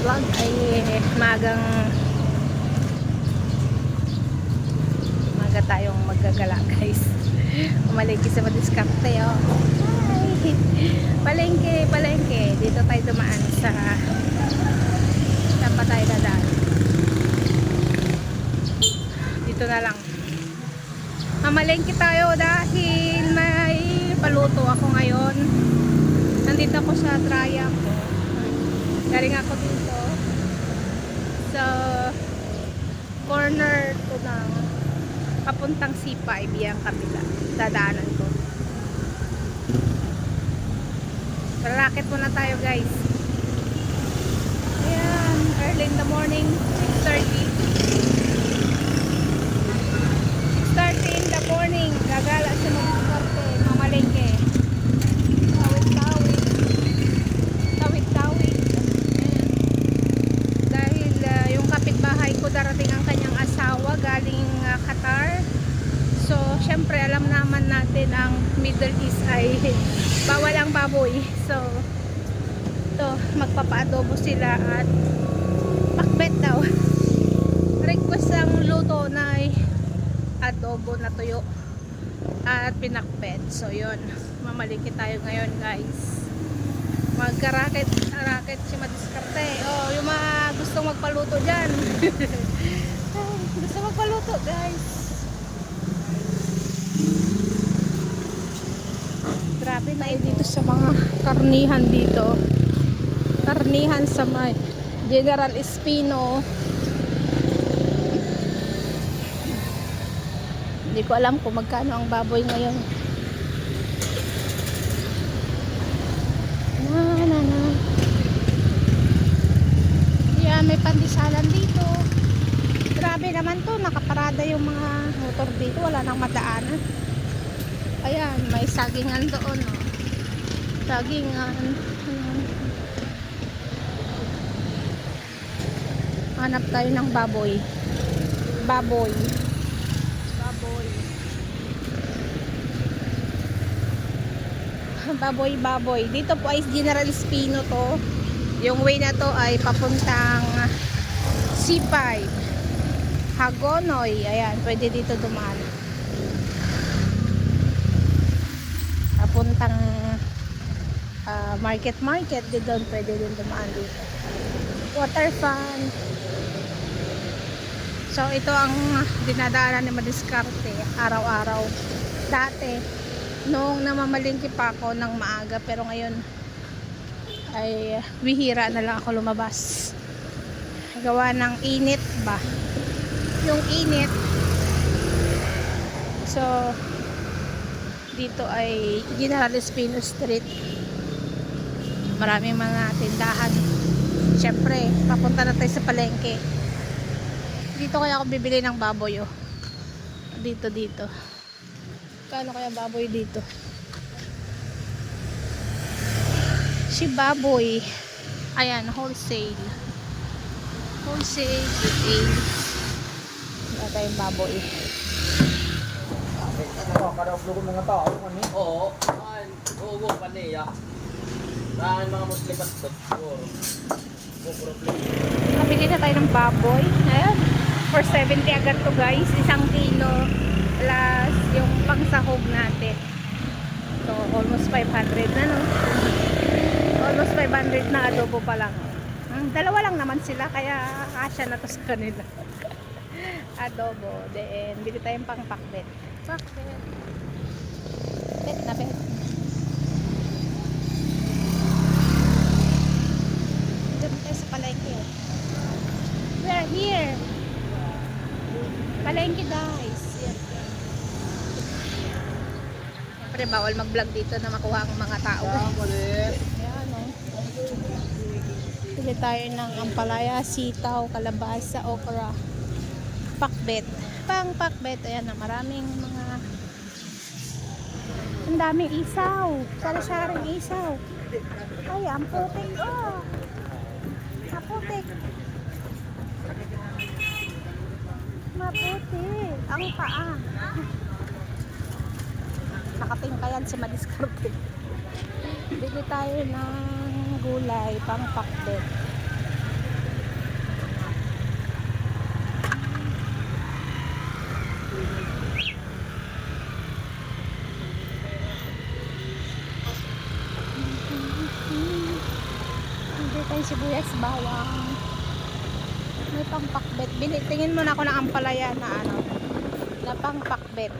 vlog ay maga tayong maggagala guys. Umalengke sa Madiskarte oh. Hi! Palengke. Dito tayo dumaan sa saan pa tayo dadaan. Dito na lang. Mamalengke tayo dahil may paluto ako ngayon. Nandito ako sa Triangle. Galing ako dito sa corner to ng papuntang C5 yung kabila. Dadaanan ko. Racket muna tayo guys. Ayan, early in the morning, 6:30. 6:30 in the morning. Gagala sa mga korte, mamalengke. Tawid. Dahil yung kapitbahay ko darating ang kanyang asawa galing Qatar. So, syempre alam naman natin ang Middle East ay bawal ang baboy. So, ito, magpapa-adobo sila at pakbet daw. Request ang luto na adobo na tuyo at pinakbet. So, yun. Mamaliki tayo ngayon, guys. Magka-racket si Madiskarte. Oh, yung mga gustong magpaluto dyan. Gusto magpaluto, guys. Grabe na dito sa mga karnihan dito. Karnihan sa may General Espino. Hindi ko alam kung magkano ang baboy ngayon. Yeah, may pandisalan dito. Grabe naman to, nakaparada yung mga motor dito, wala nang madaanan. Ayan, may sagingan doon, oh. Sagingan. Hanap tayo ng baboy. Baboy. Dito po ay General Espino to. Yung way na to ay papuntang C5. Hagonoy. Ayan, pwede dito dumaan. Papuntang market. Dito pwede din dumaan dito. Water fun. So, ito ang dinadaanan ni Madiskarte araw-araw. Dati, noong namamalingki pa ako ng maaga, pero ngayon ay bihira na lang ako lumabas. Gawa ng init ba? Yung init. So, dito ay General Espino Street. Maraming mga tindahan. Siyempre, papunta na tayo sa palengke. Dito kaya ako bibili ng baboy, oh. Dito. Kano kaya baboy dito? Si baboy. Ayan, wholesale. Retail. Wala tayong baboy. Nakakaraplog mga tao kami? Oo. Oo, paniya. Maraming mga Muslim at siguro. Nabili na tayo ng baboy. Ayan. For 70 agad to guys. 1 kilo. Plus yung pangsahog natin. So, almost 500 na, no? Almost 500 na adobo pa lang. Dalawa lang naman sila, kaya kasya na to sa kanila. Adobo. Then, bili tayong pang pakbet. Bet na. Dito tayo sa palengke. We're here. Palengke, guys. Siyempre, bawal mag-vlog dito na makuha ang mga tao. Ayan, no? Pili tayo ng ampalaya, sitaw, kalabasa, okra, pakbet. Pang pakbet, ayan na, maraming mga, ang daming isaw, sari-saring isaw. Ay, ang putik, oh. Maputik. Ang paa. Nakatingkayan si Madiskarte. Bili tayo ng gulay, pang pakbet. tayong sibuyas, bawang. May pangpakbet. Tingin mo na ako ng ampalaya na ano, na pangpakbet.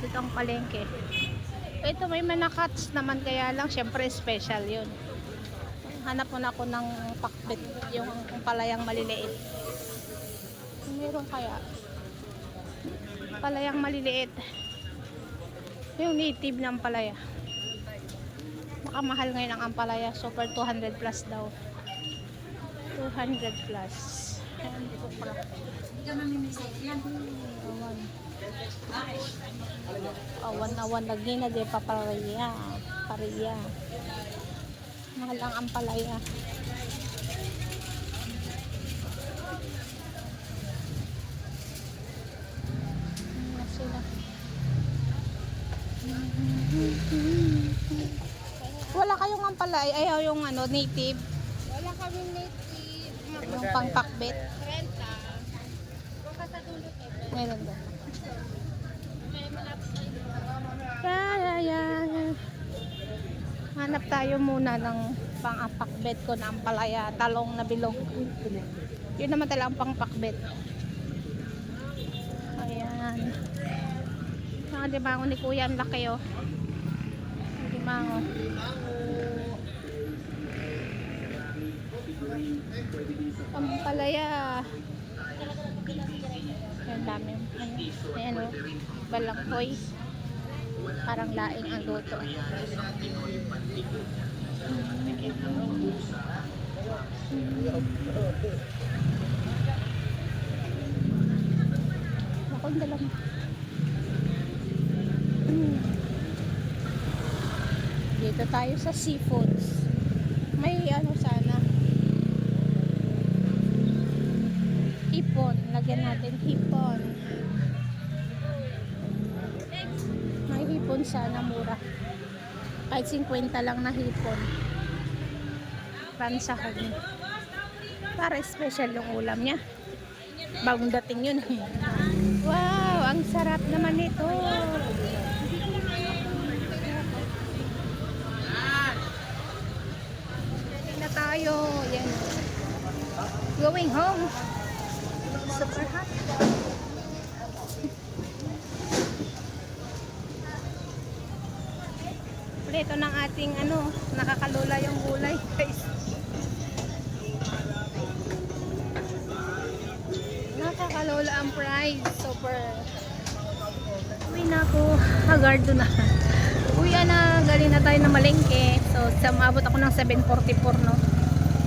Dito ang palengke. Ito may manakats naman, kaya lang syempre special yun. Hanap mo na ako ng pakbet, yung palayang maliliit. Meron kaya palayang maliliit, yung native ng palaya. Baka mahal ngayon ang ampalaya, super 200 plus daw. 200 plus. Ayan, dito pala. Awan lagi na di pa pariya. Mahal ang ampalaya. Na sila. Wala kayong ampalaya, ayaw yung ano, native. Wala kaming native. Yung pangpakbet. Renta. Kung kasadulot eh. Meron doon. May malapit na yun. Hanap tayo muna ng pang-pakbet ko na ampalaya, talong na bilog. Yun naman talaga ang pang-pakbet. Ayan. Dimango ni Kuya, ang laki oh. Dimango. Ampalaya. Ang dami. Ayan oh. Balanghoy. Parang laing ang luto. Akong dalang. Dito tayo sa seafoods. May ano sana. Hipon. Lagyan natin hipon. May hipon sana, mura. Kahit 50 lang na hipon. Pansahan. Para special yung ulam niya. Bagong dating yun. Wow, ang sarap naman nito. Ready na tayo. Yan. Going home. Super hot. Ito ng ating ano, nakakalula yung gulay, guys. Nakakalula ang price. Super. Uwi na ako. Hagardo na. Uwi na. Galing na tayo na malengke. So, maabot ako ng 7:44, no?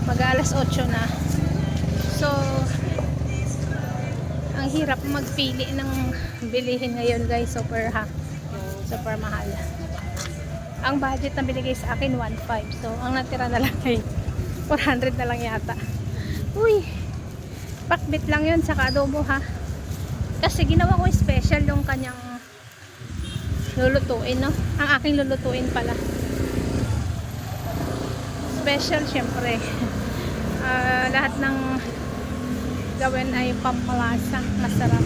Mag-alas 8 na. So, ang hirap magpili ng bilihin ngayon, guys. Super mahal. Ang budget na binigay sa akin 1.5. So, ang natira na lang ay 400 na lang yata. Uy! Pakbit lang yun, saka adobo ha. Kasi ginawa ko special yung kanyang lulutuin, no? Ang aking lulutuin pala. Special, syempre. Lahat ng gawin ay pampalasa. Masarap.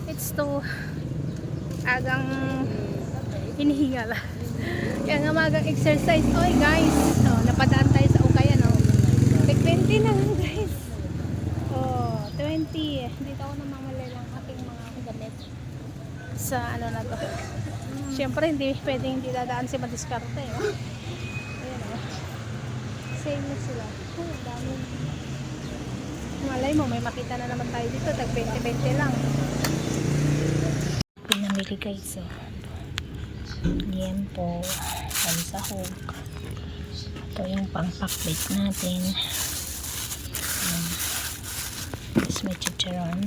It's to agang hinihingal. Kaya nga magang exercise. Oy guys, napadaan tayo sa Ukayan. Like 20 na lang guys. 20. Dito ako namamalay lang aking mga gamit sa ano na to. Siyempre hindi pwedeng hindi dadaan si Madiskarte. Ayan o. Same na sila. Dami. Malay mo, may makita na naman tayo dito. Tag 20-20 lang. Pinamili guys. Liempo. Pansahog. Ito yung pangpakbit natin. Tapos may chicharon.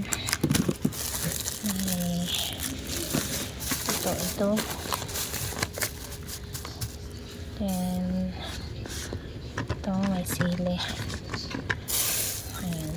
Ito. Then ito may sili. Ayan.